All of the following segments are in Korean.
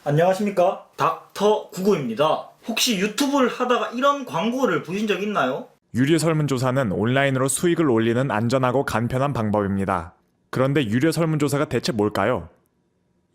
안녕하십니까, 닥터 구구입니다. 혹시 유튜브를 하다가 이런 광고를 보신 적 있나요? 유료 설문조사는 온라인으로 수익을 올리는 안전하고 간편한 방법입니다. 그런데 유료 설문조사가 대체 뭘까요?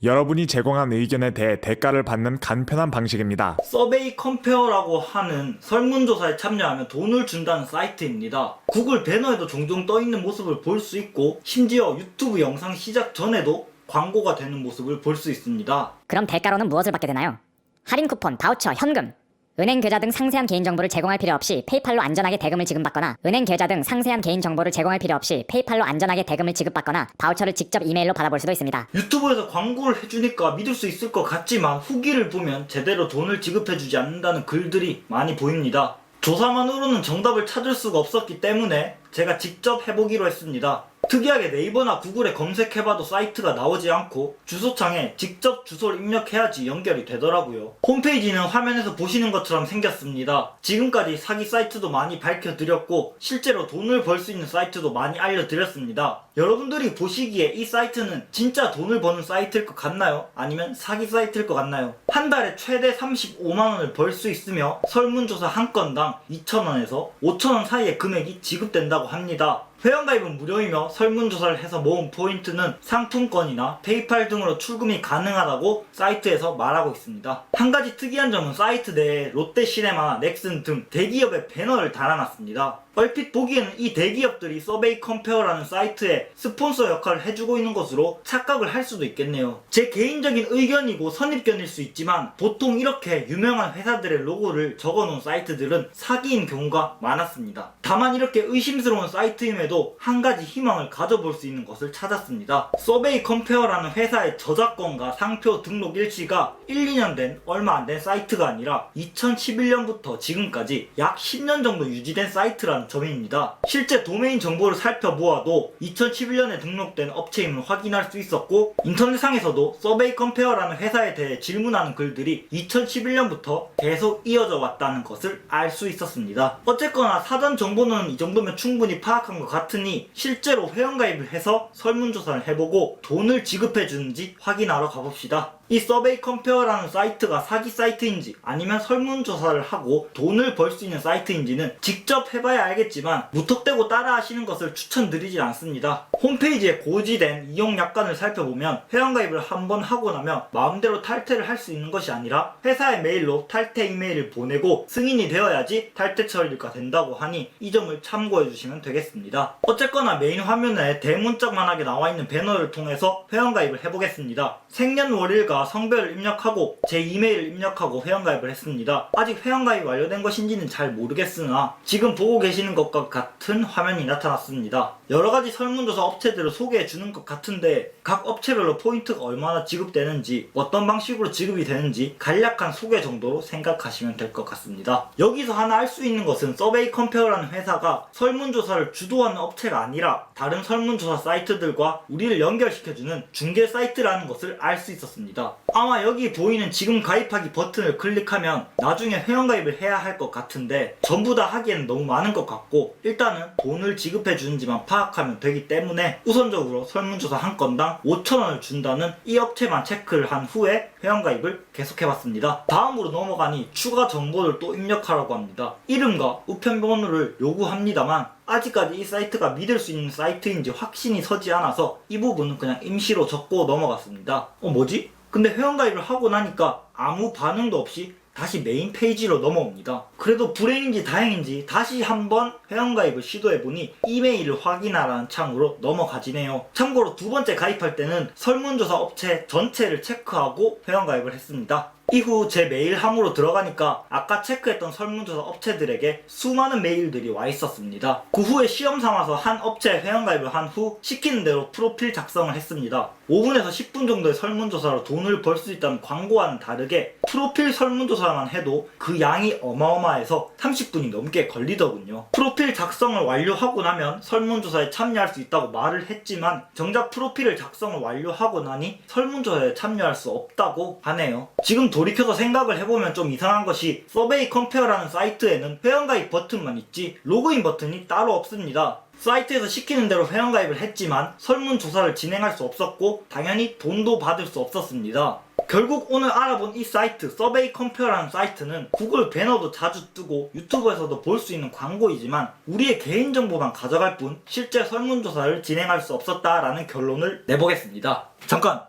여러분이 제공한 의견에 대해 대가를 받는 간편한 방식입니다. 서베이 컴페어라고 하는 설문조사에 참여하면 돈을 준다는 사이트입니다. 구글 배너에도 종종 떠있는 모습을 볼 수 있고, 심지어 유튜브 영상 시작 전에도 광고가 되는 모습을 볼 수 있습니다. 그럼 대가로는 무엇을 받게 되나요? 할인 쿠폰, 바우처, 현금, 은행 계좌 등 상세한 개인정보를 제공할 필요 없이 페이팔로 안전하게 대금을 지급받거나, 은행 계좌 등 상세한 개인정보를 제공할 필요 없이 페이팔로 안전하게 대금을 지급받거나 바우처를 직접 이메일로 받아볼 수도 있습니다. 유튜브에서 광고를 해주니까 믿을 수 있을 것 같지만 후기를 보면 제대로 돈을 지급해주지 않는다는 글들이 많이 보입니다. 조사만으로는 정답을 찾을 수가 없었기 때문에 제가 직접 해보기로 했습니다. 특이하게 네이버나 구글에 검색해봐도 사이트가 나오지 않고 주소창에 직접 주소를 입력해야지 연결이 되더라고요. 홈페이지는 화면에서 보시는 것처럼 생겼습니다. 지금까지 사기 사이트도 많이 밝혀드렸고 실제로 돈을 벌 수 있는 사이트도 많이 알려드렸습니다. 여러분들이 보시기에 이 사이트는 진짜 돈을 버는 사이트일 것 같나요? 아니면 사기 사이트일 것 같나요? 한 달에 최대 35만원을 벌 수 있으며 설문조사 한 건당 2,000원에서 5,000원 사이의 금액이 지급된다고 합니다. 회원가입은 무료이며 설문조사를 해서 모은 포인트는 상품권이나 페이팔 등으로 출금이 가능하다고 사이트에서 말하고 있습니다. 한 가지 특이한 점은 사이트 내에 롯데시네마, 넥슨 등 대기업의 배너를 달아놨습니다. 얼핏 보기에는 이 대기업들이 서베이 컴페어라는 사이트에 스폰서 역할을 해주고 있는 것으로 착각을 할 수도 있겠네요. 제 개인적인 의견이고 선입견일 수 있지만 보통 이렇게 유명한 회사들의 로고를 적어놓은 사이트들은 사기인 경우가 많았습니다. 다만 이렇게 의심스러운 사이트임에도 한 가지 희망을 가져볼 수 있는 것을 찾았습니다. 서베이 컴페어라는 회사의 저작권과 상표 등록 일시가 1, 2년 된 얼마 안 된 사이트가 아니라 2011년부터 지금까지 약 10년 정도 유지된 사이트라는 점입니다. 실제 도메인 정보를 살펴보아도 2011년에 등록된 업체임을 확인할 수 있었고, 인터넷상에서도 서베이 컴페어라는 회사에 대해 질문하는 글들이 2011년부터 계속 이어져 왔다는 것을 알 수 있었습니다. 어쨌거나 사전 정보는 이 정도면 충분히 파악한 것 같으니 실제로 회원가입을 해서 설문조사를 해보고 돈을 지급해주는지 확인하러 가봅시다. 이 서베이 컴페어라는 사이트가 사기 사이트인지 아니면 설문조사를 하고 돈을 벌 수 있는 사이트인지는 직접 해봐야 알겠지만 무턱대고 따라 하시는 것을 추천드리지 않습니다. 홈페이지에 고지된 이용 약관을 살펴보면 회원가입을 한번 하고 나면 마음대로 탈퇴를 할 수 있는 것이 아니라 회사의 메일로 탈퇴 이메일을 보내고 승인이 되어야지 탈퇴 처리가 된다고 하니 이 점을 참고해 주시면 되겠습니다. 어쨌거나 메인 화면에 대문짝만하게 나와있는 배너를 통해서 회원가입을 해보겠습니다. 생년월일과 성별을 입력하고 제 이메일을 입력하고 회원가입을 했습니다. 아직 회원가입이 완료된 것인지는 잘 모르겠으나 지금 보고 계시는 것과 같은 화면이 나타났습니다. 여러가지 설문조사 업체들을 소개해주는 것 같은데 각 업체별로 포인트가 얼마나 지급되는지 어떤 방식으로 지급이 되는지 간략한 소개 정도로 생각하시면 될 것 같습니다. 여기서 하나 알 수 있는 것은 서베이 컴페어라는 회사가 설문조사를 주도하는 업체가 아니라 다른 설문조사 사이트들과 우리를 연결시켜주는 중개 사이트라는 것을 알 수 있었습니다. 아마 여기 보이는 지금 가입하기 버튼을 클릭하면 나중에 회원가입을 해야 할 것 같은데 전부 다 하기에는 너무 많은 것 같고 일단은 돈을 지급해 주는지만 파악하면 되기 때문에 우선적으로 설문조사 한 건당 5,000원을 준다는 이 업체만 체크를 한 후에 회원가입을 계속해봤습니다. 다음으로 넘어가니 추가 정보를 또 입력하라고 합니다. 이름과 우편번호를 요구합니다만 아직까지 이 사이트가 믿을 수 있는 사이트인지 확신이 서지 않아서 이 부분은 그냥 임시로 적고 넘어갔습니다. 뭐지? 근데 회원가입을 하고 나니까 아무 반응도 없이 다시 메인 페이지로 넘어옵니다. 그래도 불행인지 다행인지 다시 한번 회원가입을 시도해보니 이메일을 확인하라는 창으로 넘어가지네요. 참고로 두 번째 가입할 때는 설문조사 업체 전체를 체크하고 회원가입을 했습니다. 이후 제 메일함으로 들어가니까 아까 체크했던 설문조사 업체들에게 수많은 메일들이 와 있었습니다. 그 후에 시험 삼아서 한 업체에 회원가입을 한 후 시키는 대로 프로필 작성을 했습니다. 5분에서 10분 정도의 설문조사로 돈을 벌 수 있다는 광고와는 다르게 프로필 설문조사만 해도 그 양이 어마어마해서 30분이 넘게 걸리더군요. 프로필 작성을 완료하고 나면 설문조사에 참여할 수 있다고 말을 했지만 정작 프로필을 작성을 완료하고 나니 설문조사에 참여할 수 없다고 하네요. 지금 돌이켜서 생각을 해보면 좀 이상한 것이 서베이 컴페어라는 사이트에는 회원가입 버튼만 있지 로그인 버튼이 따로 없습니다. 사이트에서 시키는 대로 회원가입을 했지만 설문조사를 진행할 수 없었고 당연히 돈도 받을 수 없었습니다. 결국 오늘 알아본 이 사이트 서베이 컴페어라는 사이트는 구글 배너도 자주 뜨고 유튜브에서도 볼 수 있는 광고이지만 우리의 개인정보만 가져갈 뿐 실제 설문조사를 진행할 수 없었다라는 결론을 내보겠습니다. 잠깐!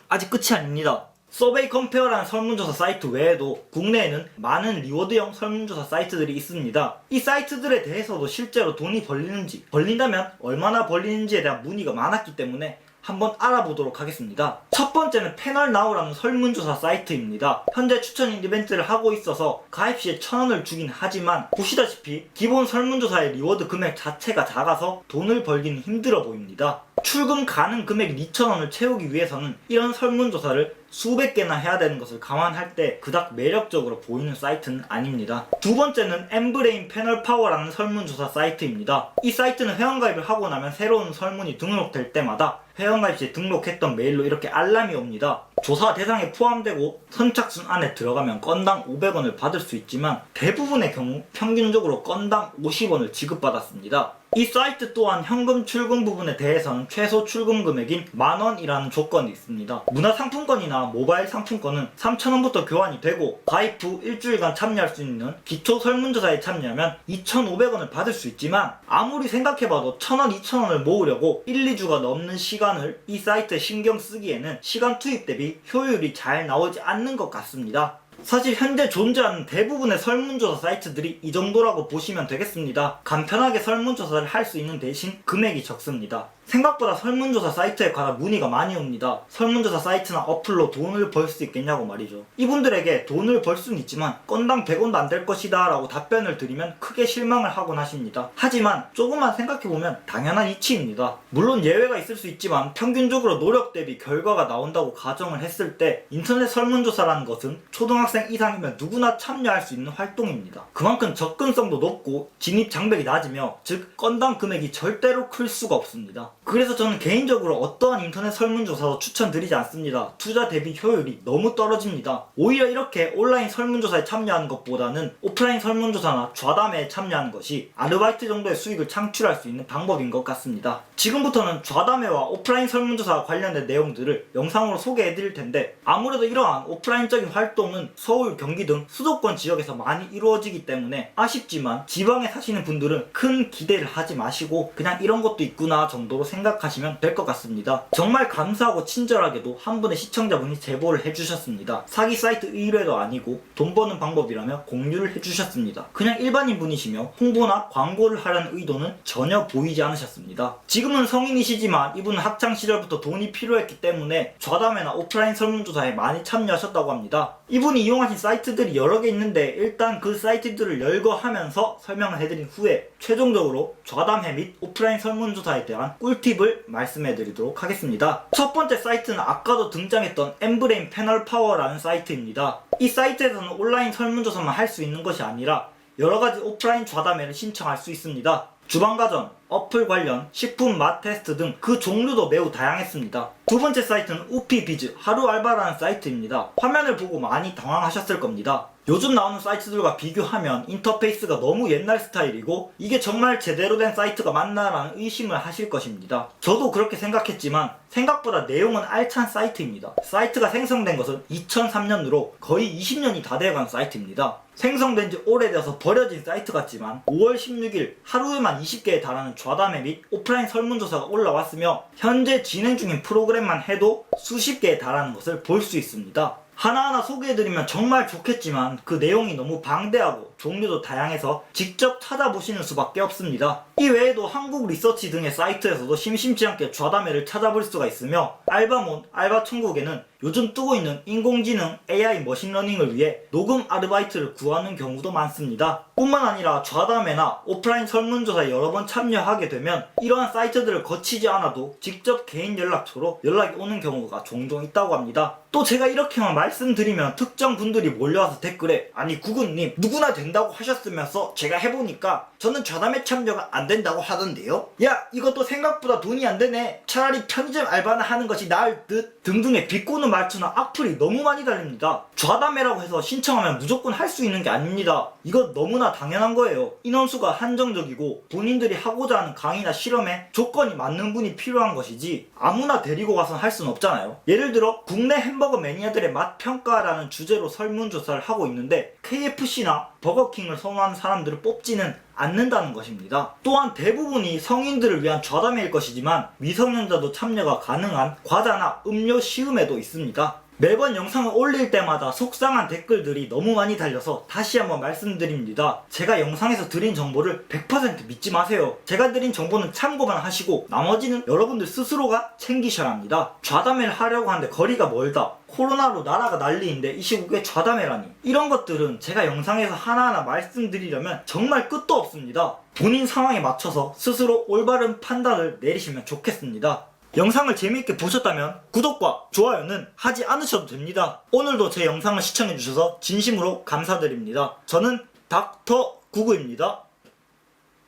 아직 끝이 아닙니다. 서베이 컴페어라는 설문조사 사이트 외에도 국내에는 많은 리워드형 설문조사 사이트들이 있습니다. 이 사이트들에 대해서도 실제로 돈이 벌리는지, 벌린다면 얼마나 벌리는지에 대한 문의가 많았기 때문에 한번 알아보도록 하겠습니다. 첫 번째는 패널나우라는 설문조사 사이트입니다. 현재 추천 이벤트를 하고 있어서 가입 시에 1,000원을 주긴 하지만 보시다시피 기본 설문조사의 리워드 금액 자체가 작아서 돈을 벌기는 힘들어 보입니다. 출금 가능 금액 2,000원을 채우기 위해서는 이런 설문조사를 수백 개나 해야 되는 것을 감안할 때 그닥 매력적으로 보이는 사이트는 아닙니다. 두 번째는 엠브레인 패널 파워라는 설문조사 사이트입니다. 이 사이트는 회원가입을 하고 나면 새로운 설문이 등록될 때마다 회원가입 시 등록했던 메일로 이렇게 알람이 옵니다. 조사 대상에 포함되고 선착순 안에 들어가면 건당 500원을 받을 수 있지만 대부분의 경우 평균적으로 건당 50원을 지급받았습니다. 이 사이트 또한 현금 출금 부분에 대해서는 최소 출금 금액인 10,000원이라는 조건이 있습니다. 문화상품권이나 모바일 상품권은 3,000원부터 교환이 되고 가입 후 일주일간 참여할 수 있는 기초 설문조사에 참여하면 2,500원을 받을 수 있지만 아무리 생각해봐도 1,000원, 2,000원을 모으려고 1, 2주가 넘는 시간을 이 사이트에 신경 쓰기에는 시간 투입 대비 효율이 잘 나오지 않는 것 같습니다. 사실 현재 존재하는 대부분의 설문조사 사이트들이 이 정도라고 보시면 되겠습니다. 간편하게 설문조사를 할 수 있는 대신 금액이 적습니다. 생각보다 설문조사 사이트에 관한 문의가 많이 옵니다. 설문조사 사이트나 어플로 돈을 벌 수 있겠냐고 말이죠. 이분들에게 돈을 벌 수는 있지만 건당 100원도 안 될 것이다 라고 답변을 드리면 크게 실망을 하곤 하십니다. 하지만 조금만 생각해보면 당연한 이치입니다. 물론 예외가 있을 수 있지만 평균적으로 노력 대비 결과가 나온다고 가정을 했을 때 인터넷 설문조사라는 것은 초등학생 이상이면 누구나 참여할 수 있는 활동입니다. 그만큼 접근성도 높고 진입 장벽이 낮으며 즉 건당 금액이 절대로 클 수가 없습니다. 그래서 저는 개인적으로 어떠한 인터넷 설문조사도 추천드리지 않습니다. 투자 대비 효율이 너무 떨어집니다. 오히려 이렇게 온라인 설문조사에 참여하는 것보다는 오프라인 설문조사나 좌담회에 참여하는 것이 아르바이트 정도의 수익을 창출할 수 있는 방법인 것 같습니다. 지금부터는 좌담회와 오프라인 설문조사와 관련된 내용들을 영상으로 소개해드릴 텐데 아무래도 이러한 오프라인적인 활동은 서울, 경기 등 수도권 지역에서 많이 이루어지기 때문에 아쉽지만 지방에 사시는 분들은 큰 기대를 하지 마시고 그냥 이런 것도 있구나 정도로 생각하시면 될 것 같습니다. 정말 감사하고 친절하게도 한 분의 시청자분이 제보를 해주셨습니다. 사기 사이트 의뢰도 아니고 돈 버는 방법이라며 공유를 해주셨습니다. 그냥 일반인 분이시며 홍보나 광고를 하려는 의도는 전혀 보이지 않으셨습니다. 지금은 성인이시지만 이분은 학창시절부터 돈이 필요했기 때문에 좌담회나 오프라인 설문조사에 많이 참여하셨다고 합니다. 이분이 이용하신 사이트들이 여러 개 있는데 일단 그 사이트들을 열거하면서 설명을 해드린 후에 최종적으로 좌담회 및 오프라인 설문조사에 대한 꿀팁을 말씀해드리도록 하겠습니다. 첫 번째 사이트는 아까도 등장했던 엠브레인 패널 파워라는 사이트입니다. 이 사이트에서는 온라인 설문조사만 할 수 있는 것이 아니라 여러가지 오프라인 좌담회를 신청할 수 있습니다. 주방가전, 어플 관련, 식품 맛 테스트 등 그 종류도 매우 다양했습니다. 두 번째 사이트는 우피비즈 하루 알바라는 사이트입니다. 화면을 보고 많이 당황하셨을 겁니다. 요즘 나오는 사이트들과 비교하면 인터페이스가 너무 옛날 스타일이고 이게 정말 제대로 된 사이트가 맞나라는 의심을 하실 것입니다. 저도 그렇게 생각했지만 생각보다 내용은 알찬 사이트입니다. 사이트가 생성된 것은 2003년으로 거의 20년이 다 돼간 사이트입니다. 생성된 지 오래돼서 버려진 사이트 같지만 5월 16일 하루에만 20개에 달하는 좌담회 및 오프라인 설문조사가 올라왔으며 현재 진행 중인 프로그램만 해도 수십 개에 달하는 것을 볼 수 있습니다. 하나하나 소개해드리면 정말 좋겠지만 그 내용이 너무 방대하고 종류도 다양해서 직접 찾아보시는 수밖에 없습니다. 이 외에도 한국 리서치 등의 사이트에서도 심심치 않게 좌담회를 찾아볼 수가 있으며 알바몬, 알바천국에는 요즘 뜨고 있는 인공지능, AI, 머신러닝을 위해 녹음 아르바이트를 구하는 경우도 많습니다. 뿐만 아니라 좌담회나 오프라인 설문조사에 여러 번 참여하게 되면 이러한 사이트들을 거치지 않아도 직접 개인 연락처로 연락이 오는 경우가 종종 있다고 합니다. 또 제가 이렇게만 말씀드리면 특정 분들이 몰려와서 댓글에 아니 구구님 누구나 된다고 하셨으면서 제가 해보니까 저는 좌담회 참여가 안 된다고 하던데요? 야 이것도 생각보다 돈이 안 되네. 차라리 편의점 알바나 하는 것이 나을 듯 등등의 비꼬는 말투나 악플이 너무 많이 달립니다. 좌담회라고 해서 신청하면 무조건 할 수 있는 게 아닙니다. 이건 너무나 당연한 거예요. 인원수가 한정적이고 본인들이 하고자 하는 강의나 실험에 조건이 맞는 분이 필요한 것이지 아무나 데리고 가서 할 수는 없잖아요. 예를 들어 국내 햄버거 매니아들의 맛 평가라는 주제로 설문조사를 하고 있는데 KFC나 버거킹을 선호하는 사람들을 뽑지는 않는다는 것입니다. 또한 대부분이 성인들을 위한 좌담회일 것이지만 미성년자도 참여가 가능한 과자나 음료 시음회도 있습니다. 매번 영상을 올릴 때마다 속상한 댓글들이 너무 많이 달려서 다시 한번 말씀드립니다. 제가 영상에서 드린 정보를 100% 믿지 마세요. 제가 드린 정보는 참고만 하시고 나머지는 여러분들 스스로가 챙기셔야 합니다. 좌담회를 하려고 하는데 거리가 멀다, 코로나로 나라가 난리인데 이 시국에 좌담회라니, 이런 것들은 제가 영상에서 하나하나 말씀드리려면 정말 끝도 없습니다. 본인 상황에 맞춰서 스스로 올바른 판단을 내리시면 좋겠습니다. 영상을 재미있게 보셨다면 구독과 좋아요는 하지 않으셔도 됩니다. 오늘도 제 영상을 시청해주셔서 진심으로 감사드립니다. 저는 닥터 구구입니다.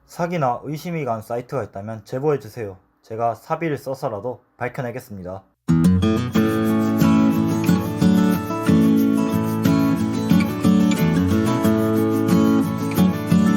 사기나 의심이 간 사이트가 있다면 제보해주세요. 제가 사비를 써서라도 밝혀내겠습니다.